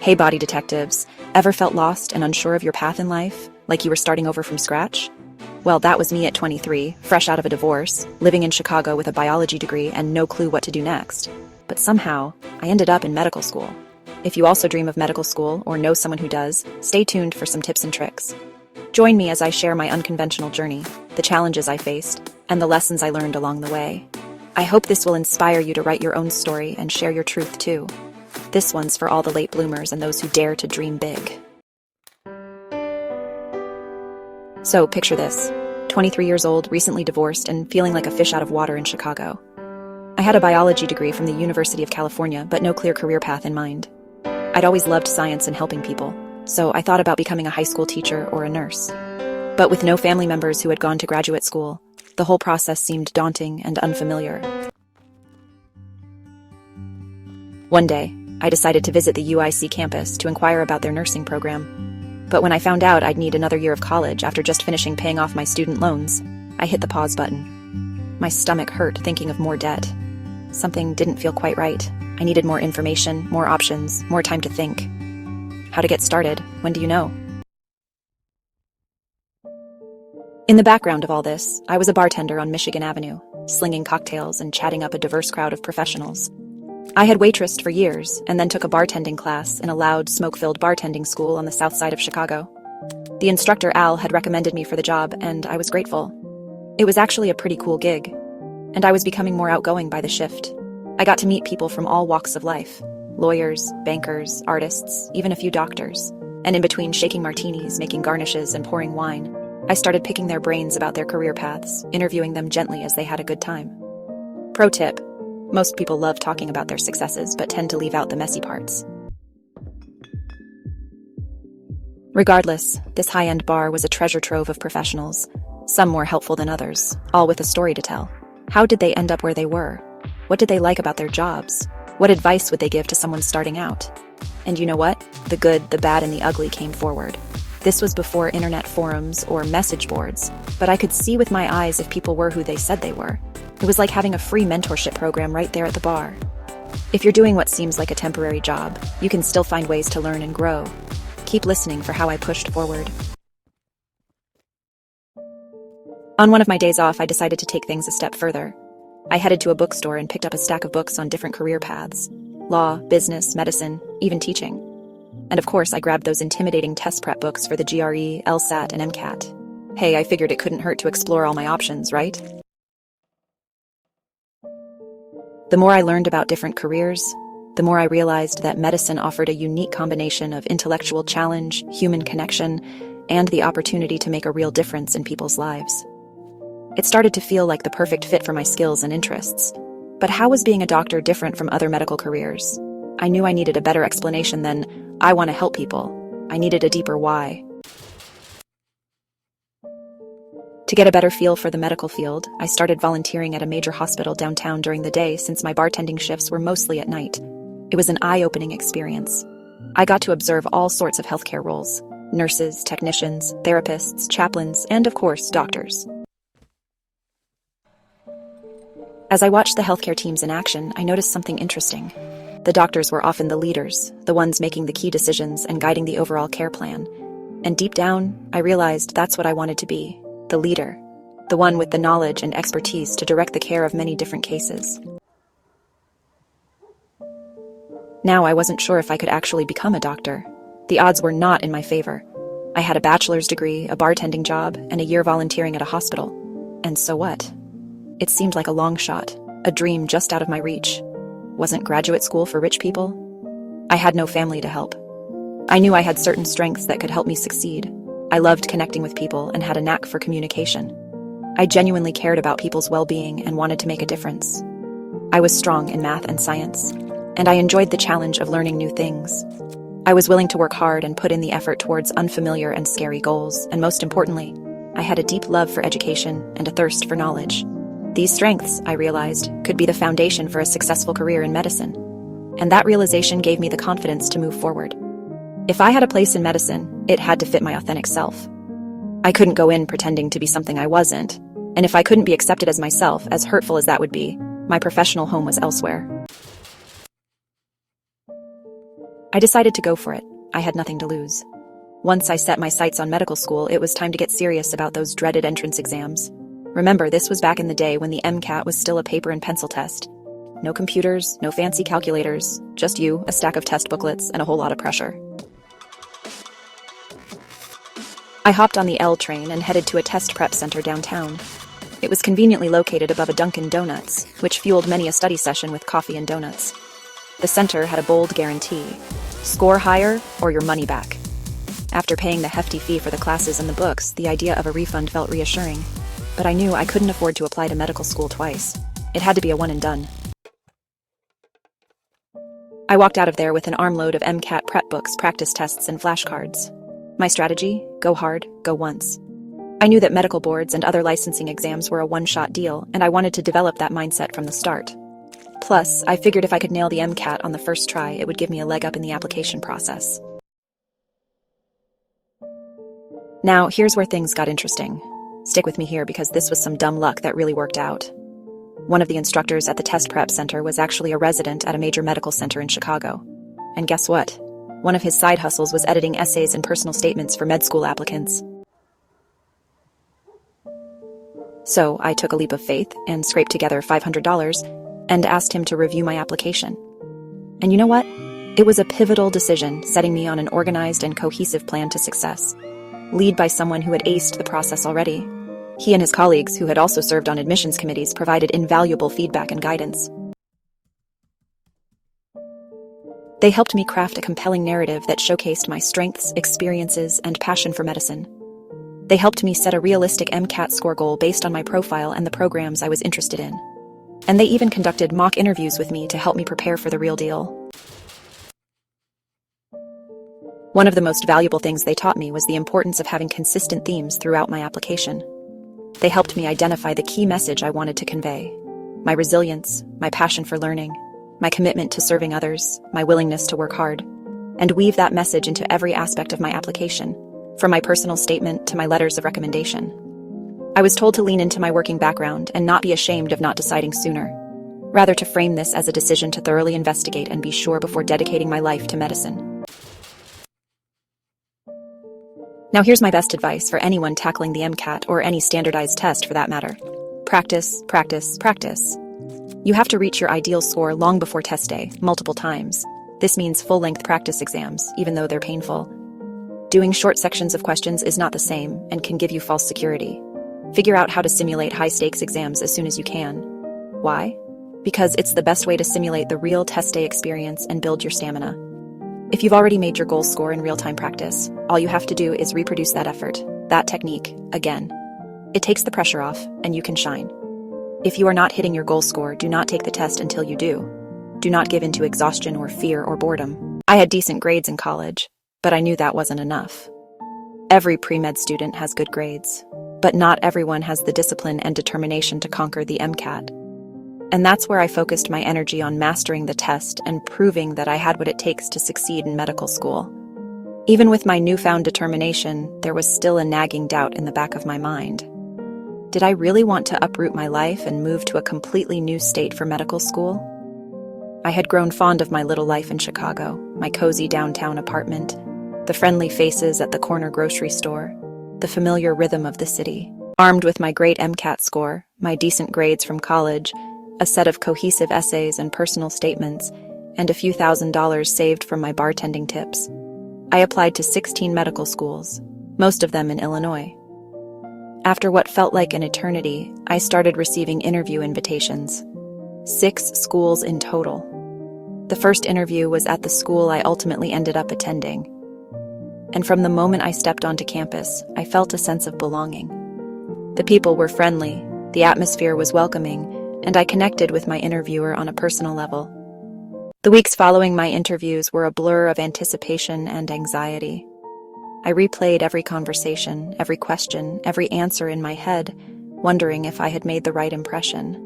Hey body detectives, ever felt lost and unsure of your path in life? Like you were starting over from scratch? Well, that was me at 23, fresh out of a divorce, living in Chicago with a biology degree and no clue what to do next. But somehow, I ended up in medical school. If you also dream of medical school or know someone who does, stay tuned for some tips and tricks. Join me as I share my unconventional journey, the challenges I faced, and the lessons I learned along the way. I hope this will inspire you to write your own story and share your truth too. This one's for all the late bloomers and those who dare to dream big. So, picture this. 23 years old, recently divorced, and feeling like a fish out of water in Chicago. I had a biology degree from the University of California, but no clear career path in mind. I'd always loved science and helping people, so I thought about becoming a high school teacher or a nurse. But with no family members who had gone to graduate school, the whole process seemed daunting and unfamiliar. One day, I decided to visit the UIC campus to inquire about their nursing program. But when I found out I'd need another year of college after just finishing paying off my student loans, I hit the pause button. My stomach hurt thinking of more debt. Something didn't feel quite right. I needed more information, more options, more time to think. How to get started? When do you know? In the background of all this, I was a bartender on Michigan Avenue, slinging cocktails and chatting up a diverse crowd of professionals. I had waitressed for years and then took a bartending class in a loud, smoke-filled bartending school on the south side of Chicago. The instructor, Al, had recommended me for the job, and I was grateful. It was actually a pretty cool gig, and I was becoming more outgoing by the shift. I got to meet people from all walks of life: lawyers, bankers, artists, even a few doctors. And in between shaking martinis, making garnishes, and pouring wine, I started picking their brains about their career paths, interviewing them gently as they had a good time. Pro tip: most people love talking about their successes, but tend to leave out the messy parts. Regardless, this high-end bar was a treasure trove of professionals, some more helpful than others, all with a story to tell. How did they end up where they were? What did they like about their jobs? What advice would they give to someone starting out? And you know what? The good, the bad, and the ugly came forward. This was before internet forums or message boards, but I could see with my eyes if people were who they said they were. It was like having a free mentorship program right there at the bar. If you're doing what seems like a temporary job, you can still find ways to learn and grow. Keep listening for how I pushed forward. On one of my days off, I decided to take things a step further. I headed to a bookstore and picked up a stack of books on different career paths: law, business, medicine, even teaching. And of course, I grabbed those intimidating test prep books for the GRE, LSAT, and MCAT. Hey, I figured it couldn't hurt to explore all my options, right? The more I learned about different careers, the more I realized that medicine offered a unique combination of intellectual challenge, human connection, and the opportunity to make a real difference in people's lives. It started to feel like the perfect fit for my skills and interests. But how was being a doctor different from other medical careers? I knew I needed a better explanation than, "I want to help people." I needed a deeper why. To get a better feel for the medical field, I started volunteering at a major hospital downtown during the day since my bartending shifts were mostly at night. It was an eye-opening experience. I got to observe all sorts of healthcare roles: nurses, technicians, therapists, chaplains, and of course, doctors. As I watched the healthcare teams in action, I noticed something interesting. The doctors were often the leaders, the ones making the key decisions and guiding the overall care plan. And deep down, I realized that's what I wanted to be: the leader, the one with the knowledge and expertise to direct the care of many different cases. Now I wasn't sure if I could actually become a doctor. The odds were not in my favor. I had a bachelor's degree, a bartending job, and a year volunteering at a hospital. And so what? It seemed like a long shot, a dream just out of my reach. Wasn't graduate school for rich people? I had no family to help. I knew I had certain strengths that could help me succeed. I loved connecting with people and had a knack for communication. I genuinely cared about people's well-being and wanted to make a difference. I was strong in math and science, and I enjoyed the challenge of learning new things. I was willing to work hard and put in the effort towards unfamiliar and scary goals, and most importantly, I had a deep love for education and a thirst for knowledge. These strengths, I realized, could be the foundation for a successful career in medicine. And that realization gave me the confidence to move forward. If I had a place in medicine, it had to fit my authentic self. I couldn't go in pretending to be something I wasn't, and if I couldn't be accepted as myself, as hurtful as that would be, my professional home was elsewhere. I decided to go for it. I had nothing to lose. Once I set my sights on medical school, it was time to get serious about those dreaded entrance exams. Remember, this was back in the day when the MCAT was still a paper and pencil test. No computers, no fancy calculators, just you, a stack of test booklets, and a whole lot of pressure. I hopped on the L train and headed to a test prep center downtown. It was conveniently located above a Dunkin' Donuts, which fueled many a study session with coffee and donuts. The center had a bold guarantee: score higher or your money back. After paying the hefty fee for the classes and the books, the idea of a refund felt reassuring. But I knew I couldn't afford to apply to medical school twice. It had to be a one and done. I walked out of there with an armload of MCAT prep books, practice tests, and flashcards. My strategy? Go hard, go once. I knew that medical boards and other licensing exams were a one-shot deal, and I wanted to develop that mindset from the start. Plus, I figured if I could nail the MCAT on the first try, it would give me a leg up in the application process. Now, here's where things got interesting. Stick with me here because this was some dumb luck that really worked out. One of the instructors at the test prep center was actually a resident at a major medical center in Chicago. And guess what? One of his side hustles was editing essays and personal statements for med school applicants. So I took a leap of faith and scraped together $500 and asked him to review my application. And you know what? It was a pivotal decision, setting me on an organized and cohesive plan to success. Led by someone who had aced the process already. He and his colleagues, who had also served on admissions committees, provided invaluable feedback and guidance. They helped me craft a compelling narrative that showcased my strengths, experiences, and passion for medicine. They helped me set a realistic MCAT score goal based on my profile and the programs I was interested in. And they even conducted mock interviews with me to help me prepare for the real deal. One of the most valuable things they taught me was the importance of having consistent themes throughout my application. They helped me identify the key message I wanted to convey: my resilience, my passion for learning, my commitment to serving others, my willingness to work hard, and weave that message into every aspect of my application, from my personal statement to my letters of recommendation. I was told to lean into my working background and not be ashamed of not deciding sooner, rather to frame this as a decision to thoroughly investigate and be sure before dedicating my life to medicine. Now here's my best advice for anyone tackling the MCAT or any standardized test for that matter. Practice, practice, practice. You have to reach your ideal score long before test day, multiple times. This means full-length practice exams, even though they're painful. Doing short sections of questions is not the same and can give you false security. Figure out how to simulate high-stakes exams as soon as you can. Why? Because it's the best way to simulate the real test day experience and build your stamina. If you've already made your goal score in real-time practice, all you have to do is reproduce that effort, that technique, again. It takes the pressure off, and you can shine. If you are not hitting your goal score, do not take the test until you do. Do not give in to exhaustion or fear or boredom. I had decent grades in college, but I knew that wasn't enough. Every pre-med student has good grades, but not everyone has the discipline and determination to conquer the MCAT. And that's where I focused my energy on mastering the test and proving that I had what it takes to succeed in medical school. Even with my newfound determination, there was still a nagging doubt in the back of my mind. Did I really want to uproot my life and move to a completely new state for medical school? I had grown fond of my little life in Chicago, my cozy downtown apartment, the friendly faces at the corner grocery store, the familiar rhythm of the city. Armed with my great MCAT score, my decent grades from college, a set of cohesive essays and personal statements, and a few $1,000s saved from my bartending tips, I applied to 16 medical schools, most of them in Illinois. After what felt like an eternity, I started receiving interview invitations. 6 schools in total. The first interview was at the school I ultimately ended up attending. And from the moment I stepped onto campus, I felt a sense of belonging. The people were friendly, the atmosphere was welcoming, and I connected with my interviewer on a personal level. The weeks following my interviews were a blur of anticipation and anxiety. I replayed every conversation, every question, every answer in my head, wondering if I had made the right impression.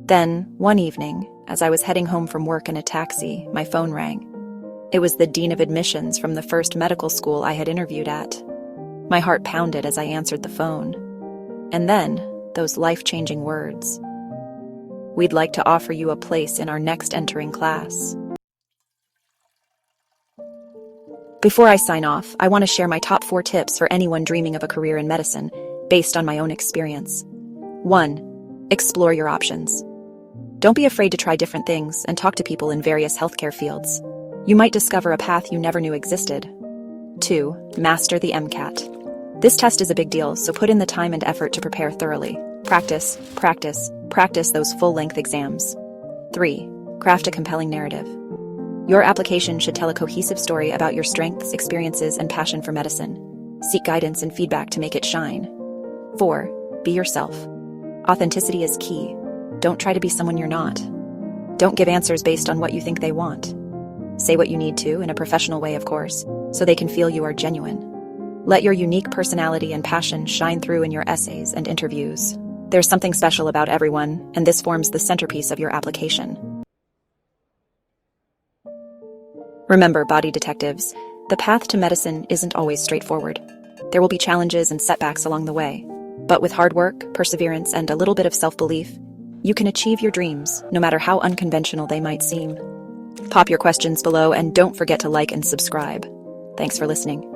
Then, one evening, as I was heading home from work in a taxi, my phone rang. It was the dean of admissions from the first medical school I had interviewed at. My heart pounded as I answered the phone. And then, those life-changing words. "We'd like to offer you a place in our next entering class." Before I sign off, I want to share my top 4 tips for anyone dreaming of a career in medicine, based on my own experience. 1. Explore your options. Don't be afraid to try different things and talk to people in various healthcare fields. You might discover a path you never knew existed. 2. Master the MCAT. This test is a big deal, so put in the time and effort to prepare thoroughly. Practice, practice, practice those full-length exams. 3. Craft a compelling narrative. Your application should tell a cohesive story about your strengths, experiences, and passion for medicine. Seek guidance and feedback to make it shine. 4. Be yourself. Authenticity is key. Don't try to be someone you're not. Don't give answers based on what you think they want. Say what you need to, in a professional way, of course, so they can feel you are genuine. Let your unique personality and passion shine through in your essays and interviews. There's something special about everyone, and this forms the centerpiece of your application. Remember, body detectives, the path to medicine isn't always straightforward. There will be challenges and setbacks along the way. But with hard work, perseverance, and a little bit of self-belief, you can achieve your dreams, no matter how unconventional they might seem. Pop your questions below and don't forget to like and subscribe. Thanks for listening.